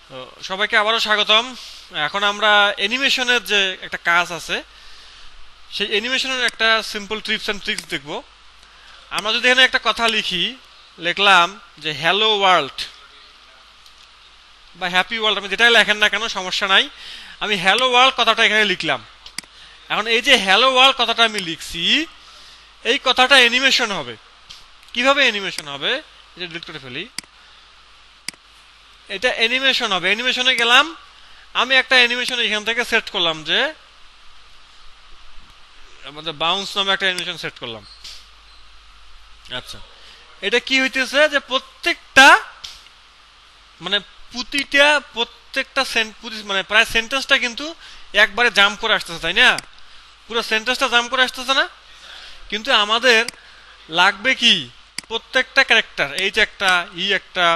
তো সবাইকে আবারও স্বাগতম। এখন আমরা অ্যানিমেশনের যে একটা কাজ আছে, সেই অ্যানিমেশনের একটা সিম্পল টিপস অ্যান্ড ট্রিক্স দেখব। আমরা যদি এখানে একটা কথা লিখি, লিখলাম যে হ্যালো ওয়ার্ল্ড বা হ্যাপি ওয়ার্ল্ড, আমি যেটাই লেখেন না কেন সমস্যা নাই। আমি হ্যালো ওয়ার্ল্ড কথাটা এখানে লিখলাম। এখন এই যে হ্যালো ওয়ার্ল্ড কথাটা আমি লিখছি, এই কথাটা অ্যানিমেশন হবে। কিভাবে অ্যানিমেশন হবে? এটা ডিলিট করে ফেলি। এটা অ্যানিমেশন হবে। অ্যানিমেশনে গেলাম, আমি একটা অ্যানিমেশন এখান থেকে সেট করলাম, যে আমাদের বাউন্স নামে একটা অ্যানিমেশন সেট করলাম। আচ্ছা, এটা কি হইতেছে যে প্রত্যেকটা মানে প্রত্যেকটা মানে প্রায় সেন্টেন্সটা কিন্তু একবারে জাম্প করে আসতেছে, তাই না? পুরো সেন্টেন্সটা জাম্প করে আসতেছে না? কিন্তু আমাদের লাগবে কি, প্রত্যেকটা ক্যারেক্টার, এইচ একটা, ই একটা,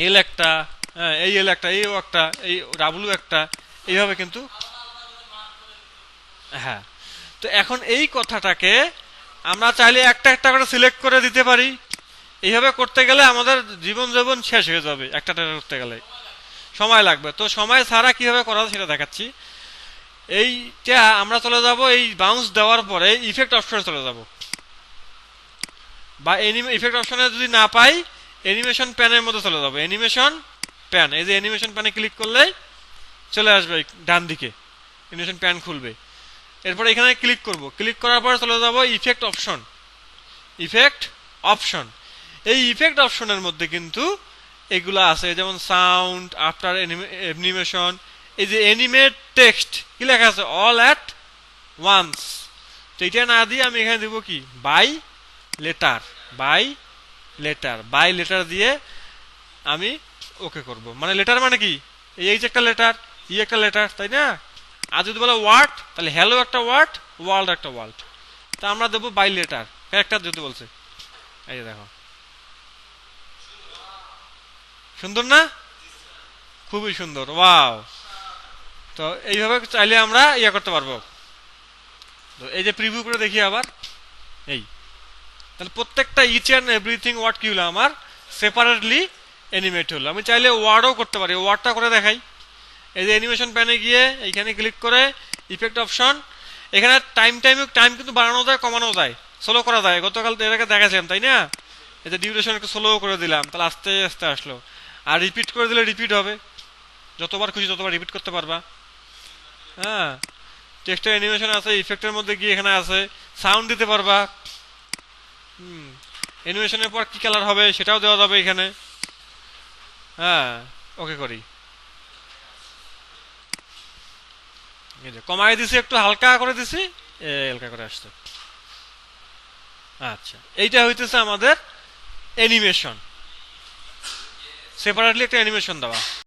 এল একটা, হ্যাঁ এই এল একটা, এই ও একটা, এই ডাব্লু একটা, এইভাবে কিন্তু। হ্যাঁ, তো এখন এই কথাটাকে আমরা চাইলে একটা একটা করে সিলেক্ট করে দিতে পারি। এইভাবে করতে গেলে আমাদের জীবন জীবন শেষ হয়ে যাবে। একটা করতে গেলে সময় লাগবে। তো সময় ছাড়া কিভাবে করা যায় সেটা দেখাচ্ছি। এইটা আমরা চলে যাব, এই বাউন্স দেওয়ার পরে ইফেক্ট অপশনে চলে যাব, বা ইফেক্ট অপশনে যদি না পাই অ্যানিমেশন প্যানের মধ্যে চলে যাব। অ্যানিমেশন প্যান, এই যে অ্যানিমেশন প্যানে ক্লিক করলেই চলে আসবে ডান দিকে, অ্যানিমেশন প্যান খুলবে। এরপরে এখানে ক্লিক করব, ক্লিক করার পর চলে যাব ইফেক্ট অপশন। ইফেক্ট অপশন, এই ইফেক্ট অপশনের মধ্যে কিন্তু এগুলো আছে, যেমন সাউন্ড, আফটার অ্যানিমেশন, এই যে অ্যানিমেট টেক্সট, কি লেখা আছে, অল অ্যাট ওয়ান্স। তো এটা না দিয়ে আমি এখানে দিব কি, by letter. By letter, by letter দিয়ে আমি ওকে করব। মানে লেটার মানে কি, এই যে একটা লেটার, ই একটা লেটার, তাই না? আর যদি বলে ওয়ার্ড, তাহলে হ্যালো একটা ওয়ার্ড, ওয়ার্ল্ড একটা ওয়ার্ল্ড। তা আমরা দেবো বাই লেটার, ক্যারেক্টার যেহেতু বলছে। এই যে দেখো, সুন্দর না? খুবই সুন্দর, ওয়াও। তো এইভাবে চাইলে আমরা ইয়ে করতে পারবো। তো এই যে প্রিভিউ করে দেখি আবার, এই তাহলে প্রত্যেকটা ইচ অ্যান্ড এভরিথিং ওয়ার্ড কি হলো আমার সেপারেটলি অ্যানিমেট হলো। আমি চাইলে ওয়ার্ডও করতে পারি, ওয়ার্ডটা করে দেখাই। এই যে অ্যানিমেশন প্যানে গিয়ে এইখানে ক্লিক করে ইফেক্ট অপশন, এখানে টাইম কিন্তু বাড়ানো যায়, কমানো যায়, স্লো করা যায়। গতকাল এর আগে দেখাছিলাম, তাই না? এই যে ডিউরেশন একটু স্লো করে দিলাম, তাহলে আস্তে আস্তে আসলো। আর রিপিট করে দিলে রিপিট হবে, যতবার খুশি ততবার রিপিট করতে পারবা। হ্যাঁ, টেক্সটের অ্যানিমেশন আছে, ইফেক্টের মধ্যে গিয়ে এখানে আছে, সাউন্ড দিতে পারবা। অ্যানিমেশনের পর কি কালার হবে সেটাও দেওয়া যাবে এখানে। হ্যাঁ, ওকে করি। এই যে কমাই দিছি, একটু হালকা করে দিছি, হালকা করে আসছে। আচ্ছা, এইটা হইতেছে আমাদের অ্যানিমেশন, সেপারেটলি একটা অ্যানিমেশন দেওয়া।